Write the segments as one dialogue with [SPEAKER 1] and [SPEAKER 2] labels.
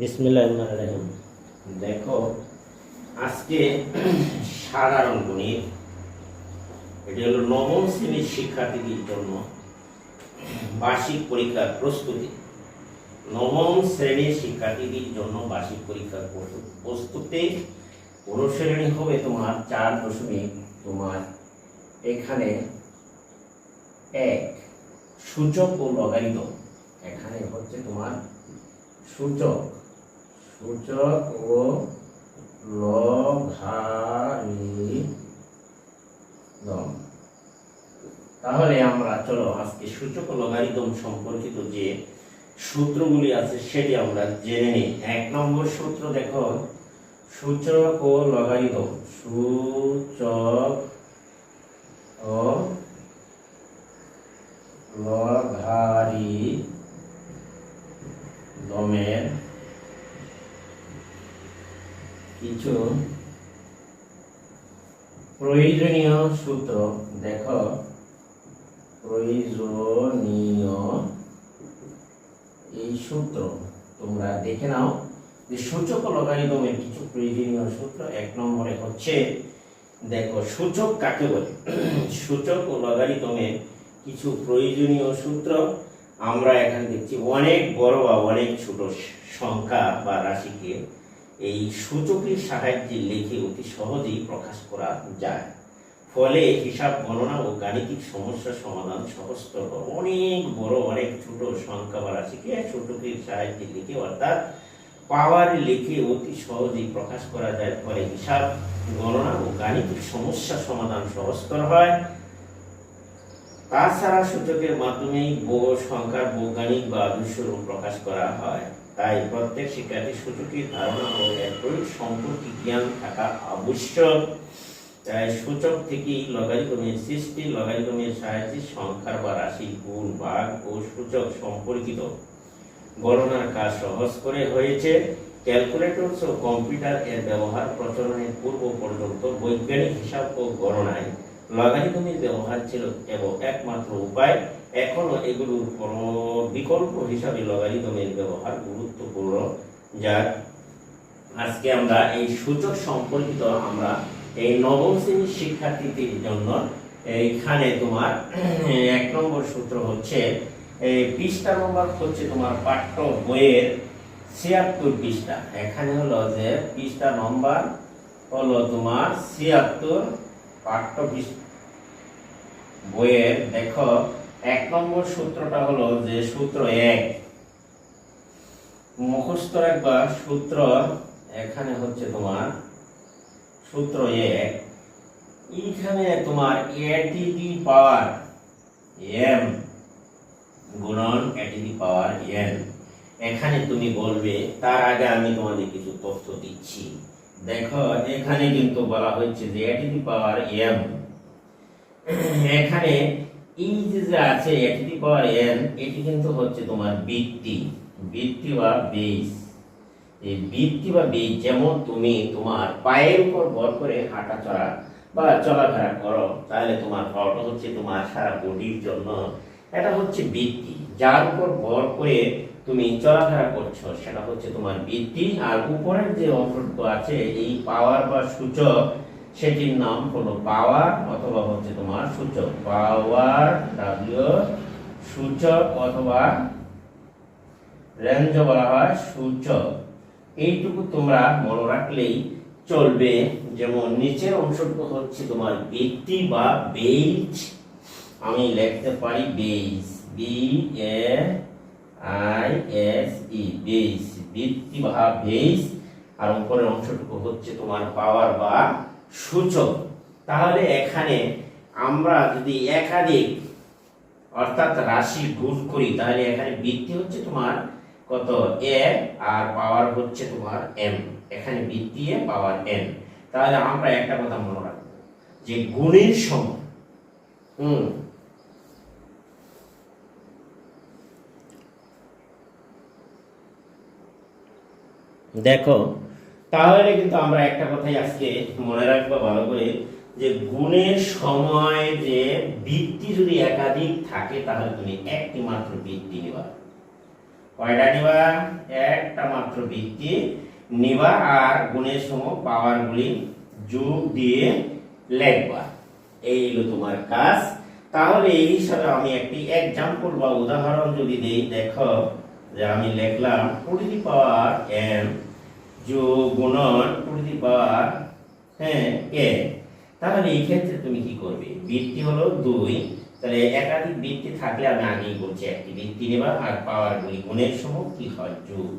[SPEAKER 1] বিসমিল্লাহিররহমানিররহিম। দেখো আজকে সাধারণ গণিত, এটি হলো নবম শ্রেণীর শিক্ষার্থীদের জন্য বার্ষিক পরীক্ষার প্রস্তুতি। নবম শ্রেণীর শিক্ষার্থীদের জন্য বার্ষিক পরীক্ষার প্রস্তুতি অনুশীলনী হবে তোমার 4 তোমার এখানে 1 সূচক ও লগারিদম। এখানে হচ্ছে তোমার সূচক ও লগারিদম। তাহলে আমরা চলো আজকে সূচক ও লগারিদম সম্পর্কিত যে সূত্রগুলি আছে সেটি আমরা জেনে নিই। 1 নম্বর সূত্র দেখো, সূচক ও লগারিদম। সূচক ও লগারিদমের কিছু প্রয়োজনীয় সূত্র। দেখো প্রয়োজনীয় এই সূত্র তোমরা দেখে নাও যে সূচক ও লগারিদমের কিছু প্রয়োজনীয় সূত্র। 1 নম্বরে হচ্ছে দেখো সূচক কাকে বলে। সূচক ও লগারিদমের কিছু প্রয়োজনীয় সূত্র আমরা এখানে দেখছি অনেক বড় বা অনেক ছোট সংখ্যা বা রাশিকে এই সূচকের সাহায্যে লিখে অতি সহজেই প্রকাশ করা যায়। ফলে হিসাব গণনা ও গাণিতিক সমস্যার সমাধান সহজতর। অনেক বড় অনেক ছোট সংখ্যা বা রাশিকে সূচকের সাহায্যে লিখে অর্থাৎ পাওয়ার লিখে অতি সহজেই প্রকাশ করা যায়। ফলে হিসাব গণনা ও গাণিতিক সমস্যার সমাধান সহজতর হয়। তাছাড়া সূচকের মাধ্যমেই সংখ্যার বৈজ্ঞানিক বা আদর্শ রূপ প্রকাশ করা হয়। তাই প্রত্যেক শিক্ষার্থী সূচকের ধারণা ও এর প্রয়োগ সম্পর্কে জ্ঞান থাকা আবশ্যক। তাই সূচক থেকেই লগারিদমের সৃষ্টি। লগারিদমের সাহায্যে সংখ্যার বা রাশির গুণ, ভাগ ও সূচক সম্পর্কিত গণনার কাজ সহজ করে হয়েছে। ক্যালকুলেটর ও কম্পিউটার এর ব্যবহার প্রচলনের পূর্ব পর্যন্ত বৈজ্ঞানিক হিসাব ও গণনায় লগারিদমের ব্যবহার ছিল এবং একমাত্র উপায়। এখনো এগুলোর বিকল্প হিসাবে লগারিদমের ব্যবহার গুরুত্বপূর্ণ। যার আজকে আমরা এই সূচক সম্পর্কিত আমরা এই নবম শ্রেণীর শিক্ষার্থীদের জন্য এইখানে তোমার 1 নম্বর সূত্র হচ্ছে পৃষ্ঠা নম্বর হচ্ছে তোমার পাঠ্য বইয়ের 76 পৃষ্ঠা। এখানে হলো যে পৃষ্ঠা নম্বর হলো তোমার 76 পাঠ্য বইয়ের। দেখো 1 নম্বর সূত্রটা হলো যে সূত্র 1 মুখস্থ রাখবা। সূত্র এখানে হচ্ছে তোমার সূত্র 1, এইখানে তোমার a to the power m গুণন a to the power n। এখানে তুমি বলবে, তার আগে আমি তোমাদের কিছু তথ্য দিচ্ছি। দেখো এখানে কিন্তু বলা হচ্ছে যে a to the power m, এখানে এই যে আছে a to the power n, এটি কিন্তু হচ্ছে তোমার বৃত্তি বা বেস। এই বৃত্তি বা বেস যেমন তুমি তোমার পায়ের উপর ভর করে হাঁটাচলা বা চলাফেরা করো, তাহলে তোমার পাওয়াটা হচ্ছে তোমার সারা বডির জন্য এটা হচ্ছে বৃত্তি। যার উপর ভর করে তুমি চলাফেরা করছো সেটা হচ্ছে তোমার বৃত্তি। আর উপরের যে অংশটুকু আছে এই পাওয়ার বা সূচক, সেটির নাম হলো পাওয়ার অথবা হচ্ছে তোমার সূচক। পাওয়ার ডাব্লিউ সূচক অথবা রেঞ্জ বলা হয় সূচক। এইটুকু তোমরা মনে রাখলেই চলবে। যেমন নিচের অংশটুকু হচ্ছে তোমার বৃত্তি বা বেস। আমি লিখতে পারি বেস, BAISE বেস, বৃত্তি বা বেস। আর উপরের অংশটুকু হচ্ছে তোমার পাওয়ার বা সূচক। তাহলে এখানে আমরা যদি একাধিক অর্থাৎ রাশি গুণ করি, তাহলে এখানে বৃত্তি হচ্ছে তোমার কত a আর পাওয়ার হচ্ছে তোমার m। এখানে বৃত্তি a পাওয়ার n। তাহলে আমরা একটা কথা মনে রাখবো যে গুণের সময় দেখো, তাহলে কিন্তু আমরা একটা কথাই আজকে মনে রাখবো ভালো করে, যে গুণের সময় যে বৃত্তি যদি একাধিক থাকে তাহলে তুমি একটি মাত্র বৃত্তি নেবা। কয়টা নিবা? একটা মাত্র বৃত্তি নিবা আর গুণের সময় পাওয়ারগুলি যোগ দিয়ে লিখবা। এই হলো তোমার কাজ। তাহলে এই হিসাবে আমি একটি एग्जांपल বা উদাহরণ যদি দেই, দেখো যে আমি লিখলাম 2 টু দি পাওয়ার n যোগ গুণন 2 টু দি পাওয়ার a। তাহলে এই ক্ষেত্রে তুমি কি করবে? বৃত্তি হলো 2, তাহলে একাধিক বৃত্তি থাকলে আমি আগেই বলছি একটি বৃত্তি নেবা আর পাওয়ারগুলি গুণের সময় কি হয়? যোগ।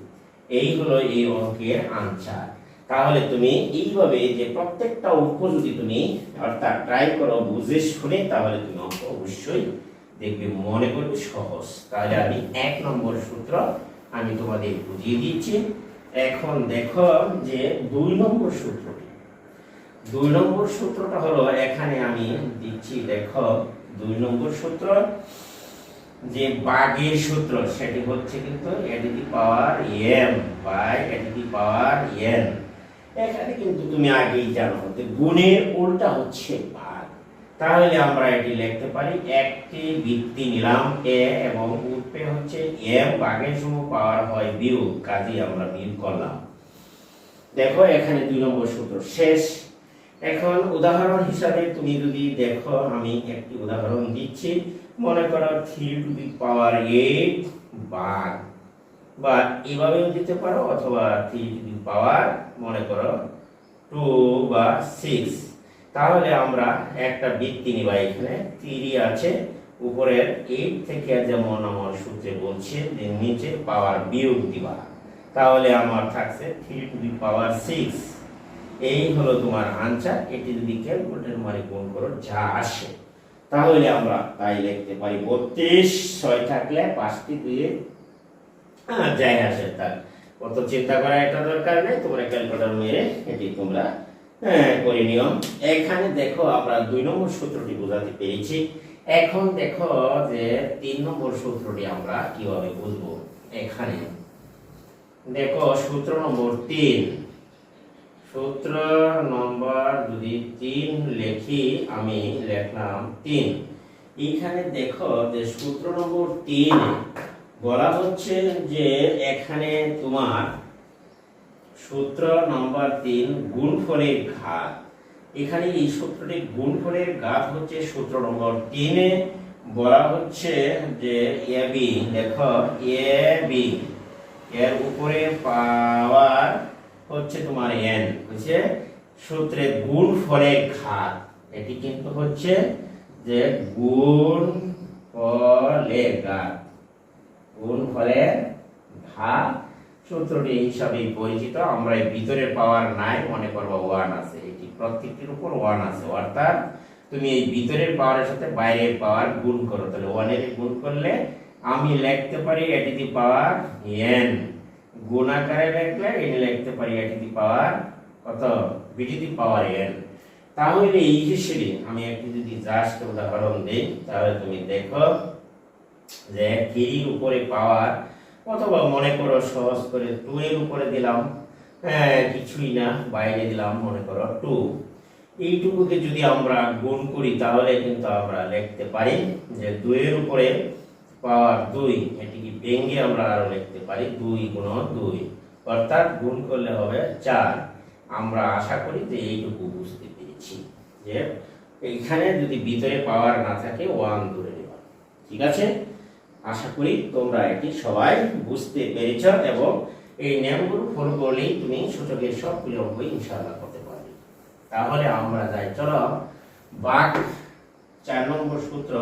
[SPEAKER 1] এই হলো এই অঙ্কের আনসার। তাহলে তুমি এইভাবে যে প্রত্যেকটা অঙ্ক যদি তুমি অর্থাৎ ট্রাই করো বুঝে শুনে, তাহলে তুমি অঙ্ক অবশ্যই দেখবে মনে করবে সহজ। তাহলে আমি 1 নম্বর সূত্র আমি তোমাদের বুঝিয়ে দিচ্ছি। এখন দেখো যে 2 নম্বর সূত্রটি। 2 নম্বর সূত্রটা হলো এখানে আমি দিচ্ছি, দেখো 2 নম্বর সূত্র যে ভাগের সূত্র, সেটি হচ্ছে কিন্তু a to the power m by a to the power n। এখানে কিন্তু তুমি আগেই জানো যে গুণের উল্টা হচ্ছে ভাগ। তাহলে আমরা এটি লিখতে পারি একটি বৃত্তি নিলাম a এবং উৎপে হচ্ছে m, ভাগের সময় পাওয়ার হয় বিয়োগ, কাজেই আমরা বিয়োগ করলাম। দেখো এখানে 2 নম্বর সূত্র শেষ। এখন উদাহরণ হিসাবে তুমি যদি দেখো, আমি একটি উদাহরণ দিচ্ছি। মনে করো 3 টু দি পাওয়ার 8 ভাগ, বা এভাবেও দিতে পারো, অথবা 3 টু দি পাওয়ার মনে করো 2 বা 6। তাহলে আমরা একটা বৃত্তি নিবা, এখানে 3 আছে, উপরের 8 থেকে যেমন আমার সূত্রে বলছে যে নিচে পাওয়ার বিয়োগ দিবা। তাহলে আমার থাকছে 3 টু দি পাওয়ার 6। এই হলো তোমার আনসার। এটি যদি ক্যালকুলেটর মারি গুণ করো যা আসে, তাহলে আমরা তাই লিখতে পারি 32। 6 থাকলে 5টি দিয়ে যাই আসে তার কত চিন্তা করা এটা দরকার নেই, তোমরা ক্যালকুলেটর মেরে এটি তোমরা করে নিও। এখানে দেখো আমরা 2 নম্বর সূত্রটি বোঝাতে পেরেছি। এখন দেখো যে 3 নম্বর সূত্রটি আমরা কিভাবে বুঝবো। এখানে দেখো সূত্র নম্বর 3, সূত্র নম্বর যদি 3 লিখি, আমি লিখলাম 3। এখানে দেখো যে সূত্র নম্বর 3 বলা হচ্ছে যে এখানে তোমার সূত্র নম্বর 3 গুণফলের ঘাত। এখানে এই সূত্রটি গুণফলের ঘাত হচ্ছে সূত্র নম্বর 3 বলা হচ্ছে যে ab, দেখো ab এর উপরে পাওয়ার হচ্ছে তোমার n, হচ্ছে সূত্রে গুণফলের ঘাত। এটি কিন্তু হচ্ছে যে গুণফলের ঘাত, গুণফলের ঘাত সূত্রটি হিসাবে পরিচিত। আমরা এই ভিতরের পাওয়ার নাই, মনে করবো 1 আছে, এটি প্রত্যেকটির উপর 1 আছে, অর্থাৎ তুমি এই ভিতরের পাওয়ারের সাথে বাইরের পাওয়ার গুণ করো, তাহলে 1 এর গুণ করলে আমি লিখতে পারি a to the power n, গুণ আকারে লিখলে এটি লিখতে পারি a টু দি পাওয়ার কত? b two the power n। তাহলে এই হিসেবে আমি একটি যদি জাস্ট উদাহরণ দেই, তাহলে তুমি দেখো যে 3 এর উপরে পাওয়ার, অথবা মনে করো সহজ করে 2 এর উপরে দিলাম, কিছুই না, বাইরে দিলাম মনে করো 2। এইটুকুকে যদি আমরা গুণ করি, তাহলে কিন্তু আমরা লিখতে পারি যে 2 এর উপরে পাওয়ার 2, এটিকে ভেঙে আমরা আরো লিখতে পারি 2 গুণ 2, অর্থাৎ গুণ করলে হবে 4। আমরা আশা করি যে এইটুকু বুঝতে পেরেছি যে এইখানে যদি ভিতরে পাওয়ার না থাকে 1 ধরে নেবা। ঠিক আছে, আশা করি তোমরা এটি সবাই বুঝতে পেরেছ, এবং এই নিয়মগুলো ফলো করলেই তুমি সূচকের সবগুলো অঙ্ক ইনশাআল্লাহ করতে পারবে। তাহলে আমরা যাই, চলো ভাগ 4 নম্বর সূত্র।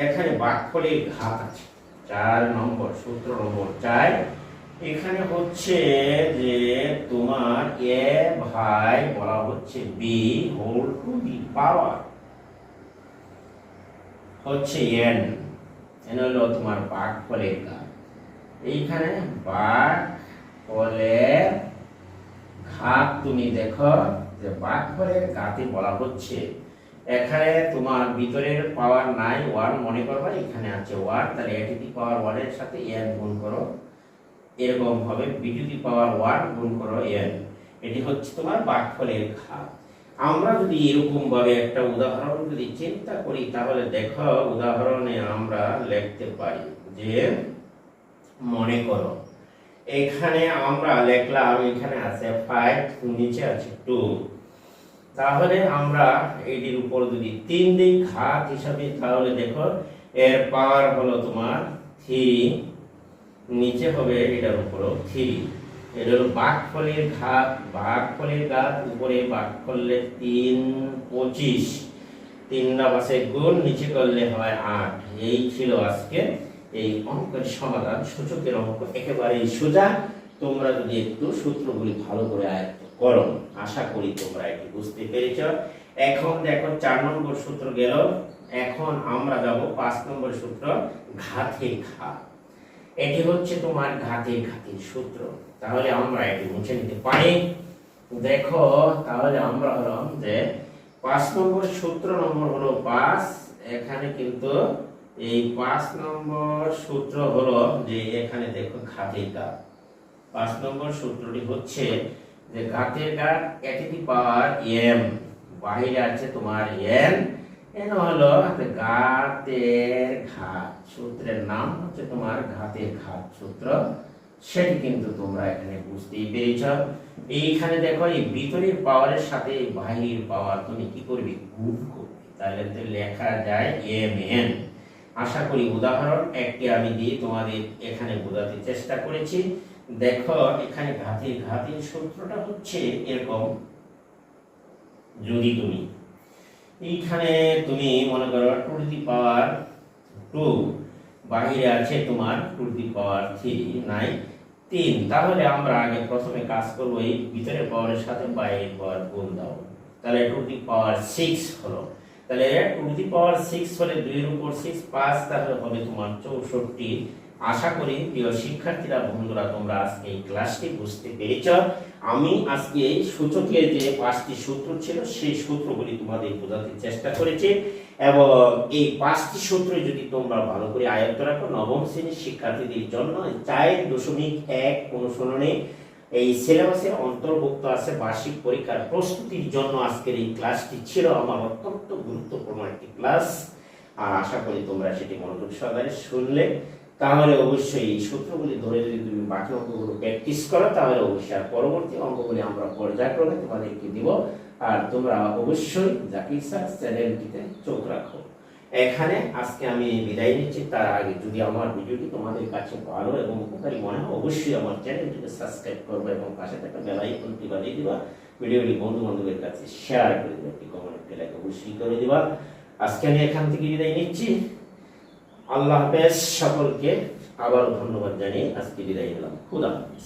[SPEAKER 1] এখানে ভাগফলের ঘাত আছে 4 নম্বর সূত্র নম্বর 4। এখানে হচ্ছে যে তোমার a ভাই বলা হচ্ছে b হোল টু দি পাওয়ার হচ্ছে n, এন হলো তোমার ভাগফলের ঘাত। এইখানে ভাগফলের ঘাত তুমি দেখো যে ভাগফলের ঘাতে বলা হচ্ছে এখানে তোমার ভিতরের পাওয়ার নাই 1, মনে করবা এখানে আছে 1, তাহলে a টু দি পাওয়ার 1 এর সাথে n গুণ করো, এরকম হবে b টু দি পাওয়ার 1 গুণ করো n। এটি হচ্ছে তোমার ভাগফলের ঘাত। আমরা যদি এরকম ভাবে একটা উদাহরণ যদি চিন্তা করি, তাহলে দেখো উদাহরণে আমরা লিখতে পারি যে মনে করো এখানে আমরা লিখলাম, এখানে আছে 5, নিচে আছে 2, তাহলে আমরা এটির উপর যদি 3 দিই ঘাত হিসাবে, তাহলে দেখো এর পাওয়ার হলো তোমার 3, নিচে হবে এটার উপরও 3। এটা হলো ভাগফলের ঘাত, উপরে ভাগ করলে 3 25, 3 না পাশে গুণ, নিচে করলে হয় 8। এই ছিল আজকে এই অঙ্কের সমাধান। সূচকের অঙ্ক একেবারেই সোজা, তোমরা যদি একটু সূত্রগুলি ভালো করে আয়ত্ত করো। আশা করি তোমরা এটি বুঝতে পেরেছ। এখন দেখো 4 নম্বর সূত্র গেল, এখন আমরা যাব 5 নম্বর সূত্র, ঘাতে ঘাত। এটি হচ্ছে তোমার ঘাতের সূত্র। তাহলে আমরা এটি মুছে নিতে পারি। দেখো তাহলে আমরা হলাম যে 5 নম্বর সূত্র নম্বর হলো 5। এখানে কিন্তু এই 5 নম্বর সূত্র হলো যে এখানে দেখো ঘাতের ঘাত। 5 নম্বর সূত্রটি হচ্ছে যে ঘাতের ঘাত a to the power m, বাইরে আছে তোমার n, n হলো ঘাতের ঘাত। সূত্রের নাম হচ্ছে তোমার ঘাতের ঘাত সূত্র, সেটি কিন্তু তোমরা এখানে বুঝতেই পেরেছ। এইখানে দেখো এই ভিতরের পাওয়ারের সাথে বাইরের পাওয়ার তুমি কি করবে, গুণ করবে, তাহলে তো লেখা যায় mn। আশা করি উদাহরণ একটি আমি দিয়ে তোমাদের এখানে বোঝাতে চেষ্টা করেছি। দেখো এখানে ঘাতের সূত্রটা হচ্ছে এরকম, যদি তুমি এইখানে তুমি মনে করো 2 টু দি পাওয়ার 2, বাইরে আছে তোমার 2 টু দি পাওয়ার 3, নাই 3, তাহলে আমরা আগে প্রথমে কাজ করব এই ভিতরের পাওয়ারের সাথে বাইরের পাওয়ার গুণ দাও, তাহলে 2 টু দি পাওয়ার 6 হলো। তাহলে 2 টু দি পাওয়ার 6 হলে 2 এর উপর 6 5, তাহলে হবে তোমার 64। আশা করি প্রিয় শিক্ষার্থীরা, বন্ধুরা, তোমরা আজকে এই ক্লাসটি বুঝতে পেরেছ। আমি আজকে এই সূচকের যে 5টি সূত্র ছিল সেই সূত্রগুলি তোমাদের বোঝাতে চেষ্টা করেছি, এবং এই 5টি সূত্র যদি তোমরা ভালো করে আয়ত্ত রাখো, নবম শ্রেণীর শিক্ষার্থীদের জন্য 4.1 অনুশীলনে এই সিলেবাসের অন্তর্ভুক্ত আছে বার্ষিক পরীক্ষার প্রস্তুতির জন্য আজকের এই ক্লাসটি ছিল আমার অত্যন্ত গুরুত্বপূর্ণ একটি ক্লাস। আর আশা করি তোমরা সেটি মনোযোগ সহকারে শুনলে, তাহলে অবশ্যই এই সূত্রগুলি ধরে যদি তুমি বাকি অঙ্কগুলো প্র্যাকটিস করো, তাহলে অবশ্যই আর পরবর্তী অঙ্কগুলি আমরা পর্যায়ক্রমে তোমাদেরকে দিব। আর তোমরা অবশ্যই জাকির স্যার চ্যানেলটিতে চোখ রাখো। এখানে আজকে আমি বিদায় নিচ্ছি। তার আগে যদি আমার ভিডিওটি তোমাদের কাছে ভালো এবং উপকারী মনে হয়, অবশ্যই আমার চ্যানেলটিকে সাবস্ক্রাইব করবে এবং পাশে থাকা বেল আইকনটি বাজিয়ে দিবা। ভিডিওটি বন্ধু বান্ধবের কাছে শেয়ার করে দিবা, একটি কমেন্ট লাইক অবশ্যই করে দিবা। আজকে আমি এখান থেকে বিদায় নিচ্ছি। আল্লাহ হাফেজ। সকলকে আবার ধন্যবাদ জানিয়ে আজকে বিদায় নিলাম। খুদা হাফেজ।